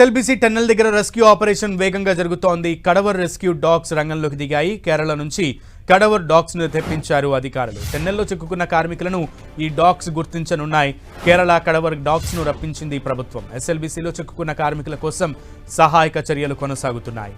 SLBC tunnel దగ్గర rescue operation వేగంగా జరుగుతోంది. కడవర్ రెస్క్యూ డాగ్స్ రంగంలోకి దిగాయి. కేరళ నుంచి కడవర్ డాగ్స్ ను తెప్పించారు అధికారులు. టన్నెల్లో చిక్కుకున్న కార్మికులను ఈ డాగ్స్ గుర్తించనున్నాయి. కేరళ కడవర్ డాగ్స్ ను రప్పించింది ప్రభుత్వం. ఎస్ఎల్బీసీలో చిక్కుకున్న కార్మికుల కోసం సహాయక చర్యలు కొనసాగుతున్నాయి.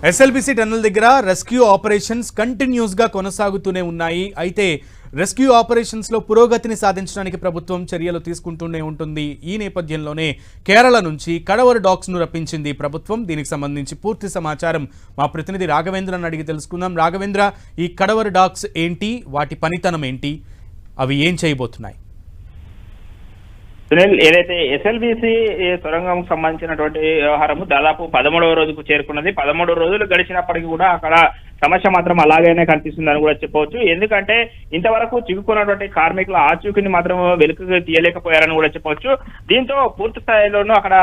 ఎస్ఎల్బీసీ టన్నెల్ దగ్గర రెస్క్యూ ఆపరేషన్స్ కంటిన్యూస్ గా కొనసాగుతూనే ఉన్నాయి. అయితే రెస్క్యూ ఆపరేషన్స్ లో పురోగతిని సాధించడానికి ప్రభుత్వం చర్యలు తీసుకుంటూనే ఉంటుంది. ఈ నేపథ్యంలోనే కేరళ నుంచి కడవర్ డాగ్స్ ను రప్పించింది ప్రభుత్వం. దీనికి సంబంధించి పూర్తి సమాచారం మా ప్రతినిధి రాఘవేంద్రని అడిగి తెలుసుకుందాం. రాఘవేంద్ర, ఈ కడవర్ డాగ్స్ ఏంటి, వాటి పనితనం ఏంటి, అవి ఏం చేయబోతున్నాయి? సునీల్, ఏదైతే ఎస్ఎల్బీసీ సొరంగం సంబంధించినటువంటి వ్యవహారము దాదాపు 13వ రోజుకు చేరుకున్నది. 13 రోజులు గడిచినప్పటికీ కూడా అక్కడ సమస్య మాత్రం అలాగనే కనిపిస్తుందని కూడా చెప్పవచ్చు. ఎందుకంటే ఇంతవరకు చిక్కుకున్నటువంటి కార్మికుల ఆచూకీని మాత్రం వెలుగుకి తీయలేకపోయారని కూడా చెప్పవచ్చు. దీంతో పూర్తి స్థాయిలోనూ అక్కడ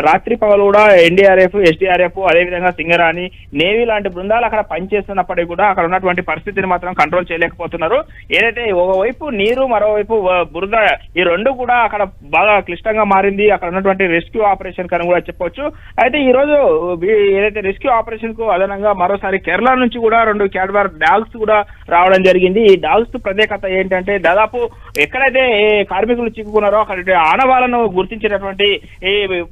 రాత్రి పగలు కూడా ఎన్డీఆర్ఎఫ్, ఎస్డీఆర్ఎఫ్, అదేవిధంగా సింగరాణి, నేవీ లాంటి బృందాలు అక్కడ పనిచేస్తున్నప్పటికీ కూడా అక్కడ ఉన్నటువంటి పరిస్థితిని మాత్రం కంట్రోల్ చేయలేకపోతున్నారు. ఏదైతే ఒకవైపు నీరు, మరోవైపు బురద, ఈ రెండు కూడా అక్కడ బాగా క్లిష్టంగా మారింది అక్కడ ఉన్నటువంటి రెస్క్యూ ఆపరేషన్ కని కూడా చెప్పవచ్చు. అయితే ఈ రోజు ఏదైతే రెస్క్యూ ఆపరేషన్ కు అదనంగా మరోసారి కేరళ నుంచి కూడా 2 క్యాడవర్ డాగ్స్ కూడా రావడం జరిగింది. ఈ డాగ్స్ ప్రత్యేకత ఏంటంటే దాదాపు ఎక్కడైతే కార్మికులు చిక్కుకున్నారో అక్కడ ఆనవాళ్లను గుర్తించేటటువంటి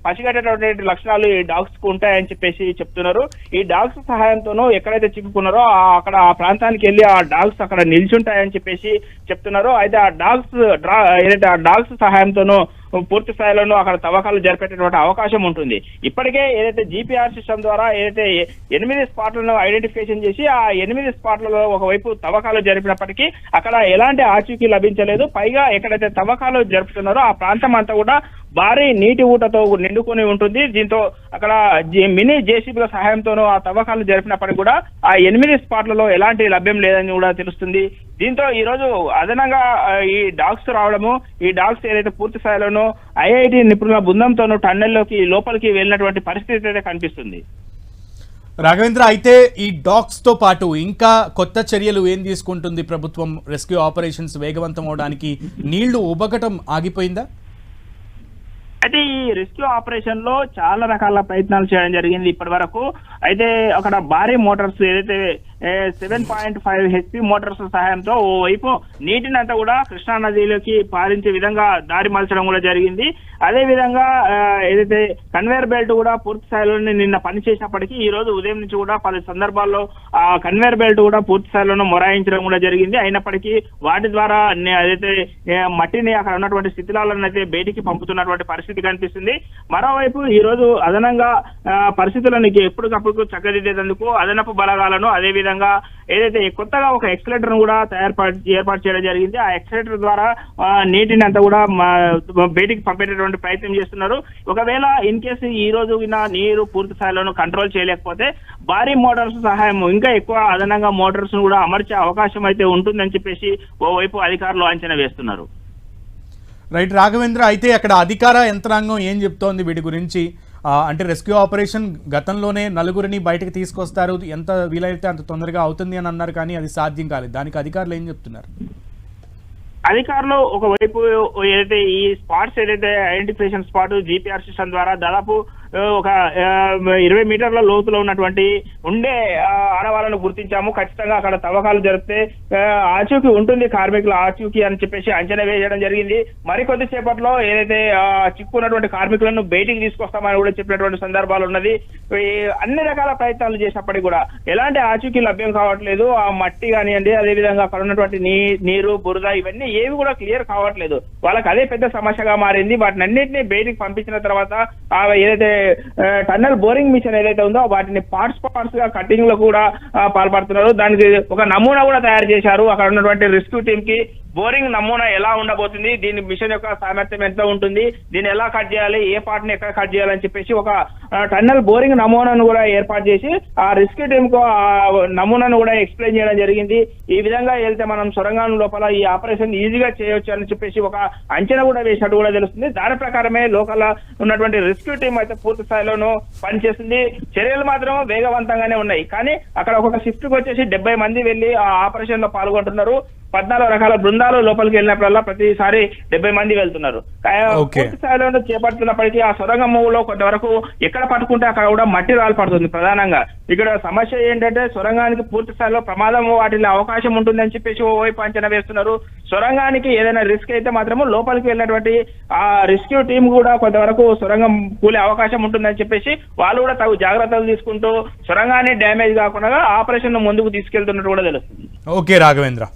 పసిగట్టేటటువంటి లక్షణాలు ఈ డాగ్స్ కు ఉంటాయని చెప్పేసి చెప్తున్నారు. ఈ డాగ్స్ సహాయంతోనూ ఎక్కడైతే చిక్కుకున్నారో అక్కడ ఆ ప్రాంతానికి వెళ్ళి ఆ డాగ్స్ అక్కడ నిల్చుంటాయని చెప్పేసి చెప్తున్నారు. అయితే ఆ డాగ్స్ సహాయంతోనూ పూర్తి స్థాయిలోనూ అక్కడ తవ్వకాలు జరిపేటటువంటి అవకాశం ఉంటుంది. ఇప్పటికే ఏదైతే జీపీఆర్ సిస్టమ్ ద్వారా ఏదైతే 8 స్పాట్లను ఐడెంటిఫికేషన్ చేసి ఆ 8 స్పాట్లలో ఒకవైపు తవ్వకాలు జరిపినప్పటికీ అక్కడ ఎలాంటి ఆచూకీ లభించలేదు. పైగా ఎక్కడైతే తవ్వకాలు జరుపుతున్నారో ఆ ప్రాంతం అంతా కూడా భారీ నీటి ఊటతో నిండుకొని ఉంటుంది. దీంతో అక్కడ మినీ జేసీబీల సహాయంతోనూ ఆ తవ్వకాలు జరిపినప్పటికీ కూడా ఆ 8 స్పాట్లలో ఎలాంటి లభ్యం లేదని కూడా తెలుస్తుంది. దీంతో ఈ రోజు అదనంగా ఈ డాగ్స్ రావడము, ఈ డాగ్స్ ఏదైతే పూర్తి స్థాయిలోనూ ఐఐటి నిపుణుల బృందంతోనూ టన్నెల్లోకి లోపలికి వెళ్ళినటువంటి పరిస్థితి అయితే కనిపిస్తుంది. రాఘవేంద్ర, అయితే ఈ డాగ్స్ తో పాటు ఇంకా కొత్త చర్యలు ఏం తీసుకుంటుంది ప్రభుత్వం? రెస్క్యూ ఆపరేషన్స్ వేగవంతం అవడానికి నీళ్లు ఉబగటం ఆగిపోయిందా? అయితే ఈ రెస్క్యూ ఆపరేషన్ లో చాలా రకాల ప్రయత్నాలు చేయడం జరిగింది ఇప్పటి వరకు. అయితే అక్కడ భారీ మోటార్స్ ఏదైతే 7.5 హెచ్పి మోటార్స్ సహాయంతో ఓవైపు నీటిని అంతా కూడా కృష్ణా నదిలోకి పారించే విధంగా దారి మలచడం కూడా జరిగింది. అదే విధంగా ఏదైతే కన్వేయర్ బెల్ట్ కూడా పూర్తి స్థాయిలో నిన్న పనిచేసినప్పటికీ ఈ రోజు ఉదయం నుంచి కూడా 10 సందర్భాల్లో ఆ కన్వేయర్ బెల్ట్ కూడా పూర్తి స్థాయిలో మొరాయించడం కూడా జరిగింది. అయినప్పటికీ వాటి ద్వారా ఏదైతే మట్టిని అక్కడ ఉన్నటువంటి శిథిలాలను అయితే బయటికి పంపుతున్నటువంటి పరిస్థితి కనిపిస్తుంది. మరోవైపు ఈ రోజు అదనంగా పరిస్థితులను ఎప్పటికప్పుడు చక్కదిద్దేందుకు అదనపు బలగాలను, అదే విధంగా ఏదైతే కొత్తగా ఒక ఎక్సలేటర్ కూడా ఏర్పాటు చేయడం జరిగింది. ఆ ఎక్సలేటర్ ద్వారా నీటిని అంతా కూడా బయటికి పంపేటటువంటి ప్రయత్నం చేస్తున్నారు. ఒకవేళ ఇన్ కేసు ఈ రోజు నీరు పూర్తి స్థాయిలో కంట్రోల్ చేయలేకపోతే భారీ మోటార్స్ సహాయం, ఇంకా ఎక్కువ అదనంగా మోటార్స్ కూడా అమర్చే అవకాశం అయితే ఉంటుందని చెప్పేసి ఓవైపు అధికారులు అంచనా వేస్తున్నారు. రైట్ రాఘవేంద్ర, అయితే అక్కడ అధికార యంత్రాంగం ఏం చెప్తోంది వీటి గురించి? అంటే రెస్క్యూ ఆపరేషన్ గతంలోనే 4గురిని బయటకు తీసుకొస్తారు, ఎంత వీలైతే అంత తొందరగా అవుతుంది అని అన్నారు, కానీ అది సాధ్యం కాలేదు. దానికి అధికారులు ఏం చెప్తున్నారు? అధికారులు ఒకవైపు ఏదైతే ఈ స్పాట్స్ ఏదైతే ఐడెంటిఫికేషన్ స్పాట్ జీపీఆర్ సిస్టమ్ ద్వారా దాదాపు ఒక 20 మీటర్ల లోతులో ఉన్నటువంటి ఆనవాళ్లను గుర్తించాము. ఖచ్చితంగా అక్కడ తవ్వకాలు జరిపితే ఆచూకీ ఉంటుంది, కార్మికుల ఆచూకీ అని చెప్పేసి అంచనా వేయడం జరిగింది. మరికొద్ది సేపట్లో ఏదైతే చిక్కున్నటువంటి కార్మికులను బయటికి తీసుకొస్తామని కూడా చెప్పినటువంటి సందర్భాలు ఉన్నది. అన్ని రకాల ప్రయత్నాలు చేసినప్పటికీ కూడా ఎలాంటి ఆచూకీ లభ్యం కావట్లేదు. ఆ మట్టి కానివ్వండి, అదేవిధంగా అక్కడ ఉన్నటువంటి నీరు, బురద, ఇవన్నీ ఏవి కూడా క్లియర్ కావట్లేదు. వాళ్ళకి అదే పెద్ద సమస్యగా మారింది. వాటిని అన్నింటినీ బయటికి పంపించిన తర్వాత ఏదైతే టన్నెల్ బోరింగ్ మిషన్ ఏదైతే ఉందో వాటిని పార్ట్స్ గా కటింగ్ లో కూడా పాల్పడుతున్నారు. దానికి ఒక నమూనా కూడా తయారు చేశారు. అక్కడ ఉన్నటువంటి రెస్క్యూ టీమ్ కి బోరింగ్ నమూనా ఎలా ఉండబోతుంది, దీని మిషన్ యొక్క సామర్థ్యం ఎంత ఉంటుంది, దీన్ని ఎలా కట్ చేయాలి, ఏ పార్ట్ ని ఎక్కడ కట్ చేయాలని చెప్పేసి ఒక టన్నల్ బోరింగ్ నమూనాను కూడా ఏర్పాటు చేసి ఆ రెస్క్యూ టీమ్ కు ఆ నమూనాను కూడా ఎక్స్ప్లెయిన్ చేయడం జరిగింది. ఈ విధంగా వెళ్తే మనం సొరంగం లోపల ఈ ఆపరేషన్ ఈజీగా చేయొచ్చు అని చెప్పేసి ఒక అంచనా కూడా వేసినట్టు కూడా తెలుస్తుంది. దాని ప్రకారమే లోకల్ ఉన్నటువంటి రెస్క్యూ టీం అయితే పూర్తి స్థాయిలోనూ పనిచేస్తుంది. చర్యలు మాత్రం వేగవంతంగానే ఉన్నాయి. కానీ అక్కడ ఒక షిఫ్ట్ కి వచ్చేసి 70 మంది వెళ్లి ఆ ఆపరేషన్ లో పాల్గొంటున్నారు. 14 రకాల బృందాలు లోపలికి వెళ్ళినప్పుడల్లా ప్రతిసారి 70 మంది వెళ్తున్నారు. పూర్తి స్థాయిలో చేపడుతున్నప్పటికీ ఆ సొరంగంలో కొంతవరకు ఎక్కడ పట్టుకుంటే అక్కడ కూడా మట్టి రాలు పడుతుంది. ప్రధానంగా ఇక్కడ సమస్య ఏంటంటే సొరంగానికి పూర్తి స్థాయిలో ప్రమాదం వాటిలో అవకాశం ఉంటుంది అని చెప్పేసి ఓవైపు అంచనా వేస్తున్నారు. సొరంగానికి ఏదైనా రిస్క్ అయితే మాత్రము లోపలికి వెళ్ళినటువంటి ఆ రెస్క్యూ టీం కూడా కొంతవరకు సొరంగం కూలే అవకాశం ఉంటుందని చెప్పేసి వాళ్ళు కూడా తగు జాగ్రత్తలు తీసుకుంటూ సొరంగాన్ని డ్యామేజ్ కాకుండా ఆపరేషన్ ముందుకు తీసుకెళ్తున్నట్టు కూడా తెలుస్తుంది. ఓకే రాఘవేంద్ర.